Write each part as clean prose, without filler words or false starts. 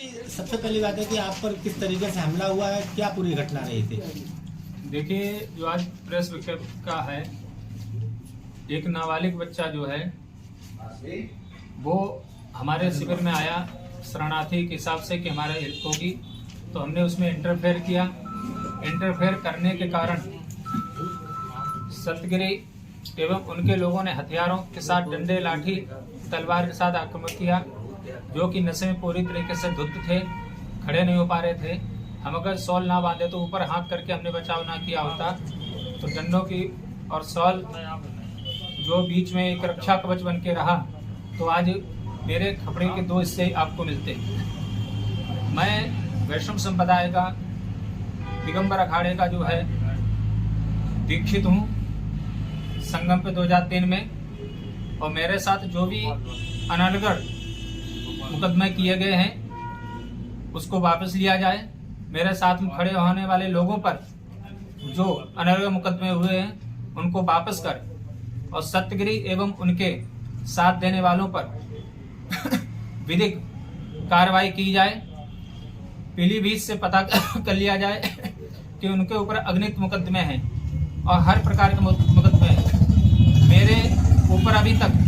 सबसे पहली बात है कि आप पर किस तरीके से हमला हुआ है, क्या पूरी घटना रही थी? देखिए, जो आज प्रेस विज्ञप्ति का है, एक नाबालिग बच्चा जो है वो हमारे शिविर में आया शरणार्थी के हिसाब से कि हमारा हेल्प होगी, तो हमने उसमें इंटरफेयर किया। इंटरफेयर करने के कारण सतगिरी एवं उनके लोगों ने हथियारों के साथ डंडे, लाठी, तलवार के साथ आक्रमण किया, जो कि नशे में पूरी तरीके से धुत थे, खड़े नहीं हो पा रहे थे। हम अगर शॉल ना बांधे तो ऊपर हाथ करके हमने बचाव ना किया होता तो डंडों की और शॉल जो बीच में एक रक्षा कवच बन के रहा तो आज मेरे कपड़े के 2 हिस्से आपको मिलते। मैं वैष्णव संप्रदाय का दिगंबर अखाड़े का जो है दीक्षित हूँ संगम पे 2003 में, और मेरे साथ जो भी अनर्गल मुकदमे किए गए हैं उसको वापस लिया जाए। मेरे साथ में खड़े होने वाले लोगों पर जो अनर्गल मुकदमे हुए हैं उनको वापस कर और सत्यगिरी एवं उनके साथ देने वालों पर विधिक कार्रवाई की जाए। पीलीभीत से पता कर लिया जाए कि उनके ऊपर अग्नित मुकदमे हैं और हर प्रकार के मुकदमे हैं। मेरे ऊपर अभी तक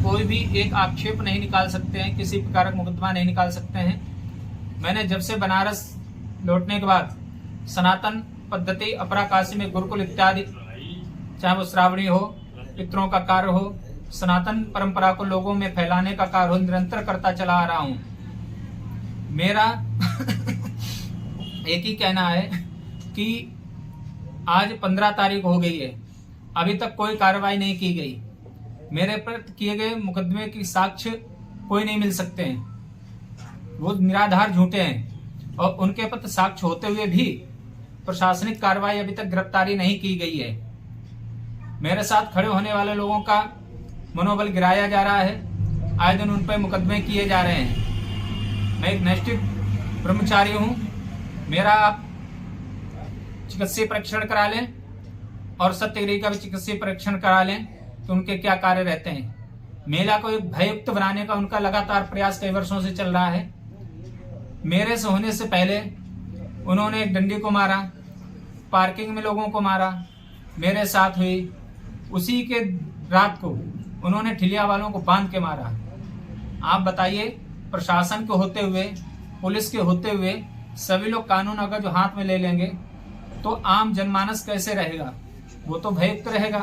कोई भी एक आक्षेप नहीं निकाल सकते हैं, किसी प्रकार का मुकदमा नहीं निकाल सकते हैं। मैंने जब से बनारस लौटने के बाद सनातन पद्धति अपराकाशी में गुरुकुल इत्यादि, चाहे वो श्रावणी हो, पितरों का कार्य हो, सनातन परंपरा को लोगों में फैलाने का कार्य हो, निरंतर करता चला आ रहा हूं। मेरा एक ही कहना है कि आज 15 तारीख हो गई है, अभी तक कोई कार्रवाई नहीं की गई। मेरे पर किए गए मुकदमे की साक्ष्य कोई नहीं मिल सकते हैं, वो निराधार झूठे हैं, और उनके पर साक्ष्य होते हुए भी प्रशासनिक कार्रवाई अभी तक गिरफ्तारी नहीं की गई है। मेरे साथ खड़े होने वाले लोगों का मनोबल गिराया जा रहा है, आए दिन उन पर मुकदमे किए जा रहे हैं। मैं एक नैष्ठिक ब्रह्मचारी हूँ। मेरा आप चिकित्सीय परीक्षण करा लें और सत्यगिरी का भी चिकित्सीय परीक्षण करा लें तो उनके क्या कार्य रहते हैं। मेला को एक भययुक्त बनाने का उनका लगातार प्रयास कई वर्षों से चल रहा है। मेरे से होने से पहले उन्होंने एक डंडी को मारा, पार्किंग में लोगों को मारा, मेरे साथ हुई। उसी के रात को उन्होंने ठिलिया वालों को बांध के मारा। आप बताइए, प्रशासन के होते हुए, पुलिस के होते हुए सभी लोग कानून अगर जो हाथ में ले लेंगे तो आम जनमानस कैसे रहेगा? वो तो भययुक्त रहेगा।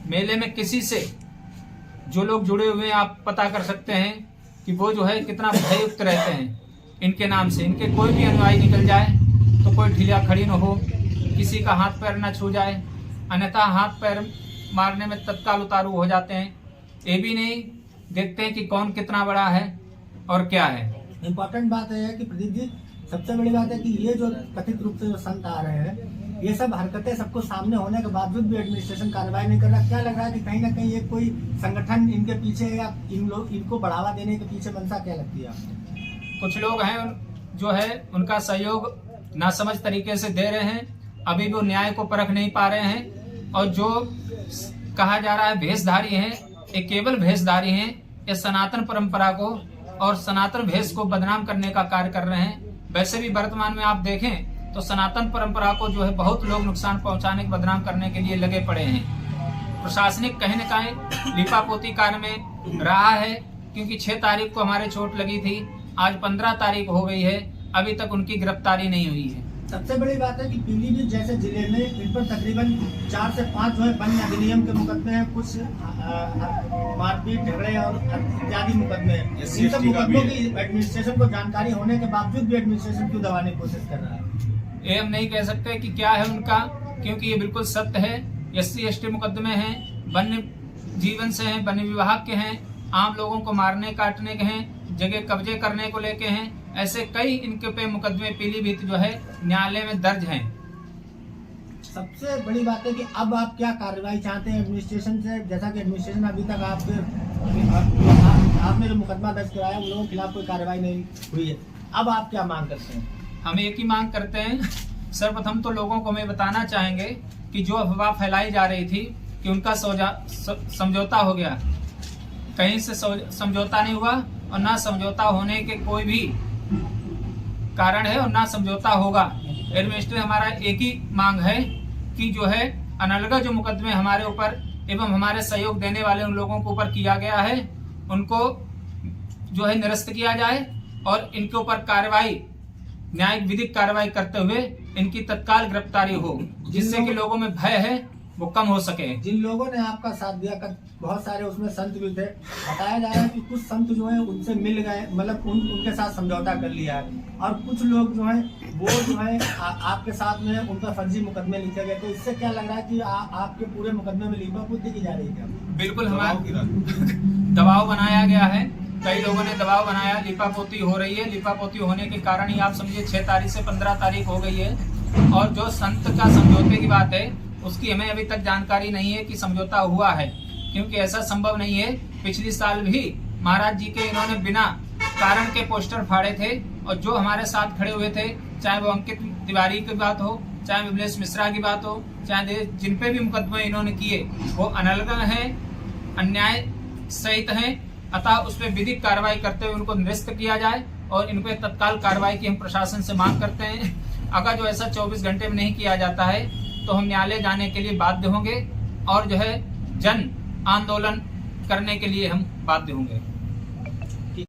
मेले में किसी से जो लोग जुड़े हुए हैं आप पता कर सकते हैं कि वो जो है कितना भययुक्त रहते हैं। इनके नाम से इनके कोई भी अनुयायी निकल जाए तो कोई ढीला खड़ी न हो, किसी का हाथ पैर न छू जाए, अन्यथा हाथ पैर मारने में तत्काल उतारू हो जाते हैं। ये भी नहीं देखते हैं कि कौन कितना बड़ा है और क्या है। इम्पोर्टेंट बात है कि प्रदीप जी, सबसे बड़ी बात है कि ये जो कथित रूप से जो संत आ रहे हैं, ये सब हरकतें सबको सामने होने के बावजूद भी एडमिनिस्ट्रेशन कार्रवाई नहीं कर रहा। क्या लग रहा है कि कहीं ना कहीं ये कोई संगठन इनके पीछे है, या इनको बढ़ावा देने के पीछे मंशा क्या लगती है आपको? कुछ लोग हैं जो है उनका सहयोग नासमझ तरीके से दे रहे हैं, अभी भी वो न्याय को परख नहीं पा रहे हैं। और जो कहा जा रहा है भेषधारी हैं, ये केवल भेषधारी हैं। ये सनातन परंपरा को और सनातन भेष को बदनाम करने का कार्य कर रहे हैं। वैसे भी वर्तमान में आप देखें तो सनातन परंपरा को जो है बहुत लोग नुकसान पहुंचाने, बदनाम करने के लिए लगे पड़े हैं। प्रशासनिक कहीं न कहीं लिपापोती कार्य में रहा है, क्योंकि 6 तारीख को हमारे चोट लगी थी, आज 15 तारीख हो गई है, अभी तक उनकी गिरफ्तारी नहीं हुई है। सबसे बड़ी बात है कि पीलीभीत जैसे जिले में इन पर तकरीबन 4 से 5 जो है वन अधिनियम के मुकदमे हैं, कुछ मारपीट, झगड़े और इत्यादि मुकदमे हैं। इन सब मुकदमों की एडमिनिस्ट्रेशन को जानकारी होने के बावजूद भी एडमिनिस्ट्रेशन क्यों दबाने की कोशिश कर रहा है? ये हम नहीं कह सकते कि क्या है उनका, क्योंकि ये बिल्कुल सत्य है। SC ST मुकदमे हैं, वन्य जीवन से हैं, वन्य विभाग के हैं, आम लोगों को मारने काटने के हैं, जगह कब्जे करने को लेके हैं। ऐसे कई इनके पे मुकदमे पीलीभीत जो है न्यायालय में दर्ज हैं। सबसे बड़ी बात है कि अब आप क्या कार्रवाई चाहते हैं एडमिनिस्ट्रेशन से? जैसा कि एडमिनिस्ट्रेशन अभी तक आपने जो मुकदमा दर्ज कराया उन लोगों के खिलाफ कोई कार्रवाई नहीं हुई है, अब आप क्या मांग करते हैं? हम एक ही मांग करते हैं। सर्वप्रथम तो लोगों को हमें बताना चाहेंगे कि जो अफवाह फैलाई जा रही थी कि उनका समझौता हो गया, कहीं से समझौता नहीं हुआ और ना समझौता होने के कोई भी कारण है और ना समझौता होगा। एडमिनिस्ट्रेशन हमारा एक ही मांग है कि जो है अनलगा जो मुकदमे हमारे ऊपर एवं हमारे सहयोग देने वाले उन लोगों के ऊपर किया गया है उनको जो है निरस्त किया जाए और इनके ऊपर कार्रवाई, न्यायिक विधिक कार्रवाई करते हुए इनकी तत्काल गिरफ्तारी हो, जिससे कि लोगों में भय है वो कम हो सके। जिन लोगों ने आपका साथ दिया, बहुत सारे उसमें संत भी थे, बताया जा रहा है कि कुछ संत जो है उनसे मिल गए, मतलब उनके साथ समझौता कर लिया है, और कुछ लोग जो है वो जो है आपके साथ में उनका फर्जी मुकदमे लिखे गए। तो इससे क्या लग रहा है कि आपके पूरे मुकदमे में लीपापोती की जा रही है? बिल्कुल, हमारा दबाव बनाया गया है, कई लोगों ने दबाव बनाया, लीपापोती हो रही है। लीपापोती होने के कारण ही आप समझिए 6 तारीख से 15 तारीख हो गई है, और जो संत का समझौते की बात है उसकी हमें अभी तक जानकारी नहीं है कि समझौता हुआ है, क्योंकि ऐसा संभव नहीं है। पिछले साल भी महाराज जी के इन्होंने बिना कारण के पोस्टर फाड़े थे, और जो हमारे साथ खड़े हुए थे, चाहे वो अंकित तिवारी की बात हो, चाहे विमलेश मिश्रा की बात हो, चाहे जिन पे भी मुकदमे इन्होंने किए वो अनलगा हैं, अन्याय सहित हैं, अतः उस पर विधिक कार्रवाई करते हुए उनको निरस्त किया जाए और इन पे तत्काल कार्रवाई की हम प्रशासन से मांग करते हैं। अगर जो ऐसा 24 घंटे में नहीं किया जाता है तो हम न्यायालय जाने के लिए बाध्य होंगे और जो है जन आंदोलन करने के लिए हम बाध्य होंगे।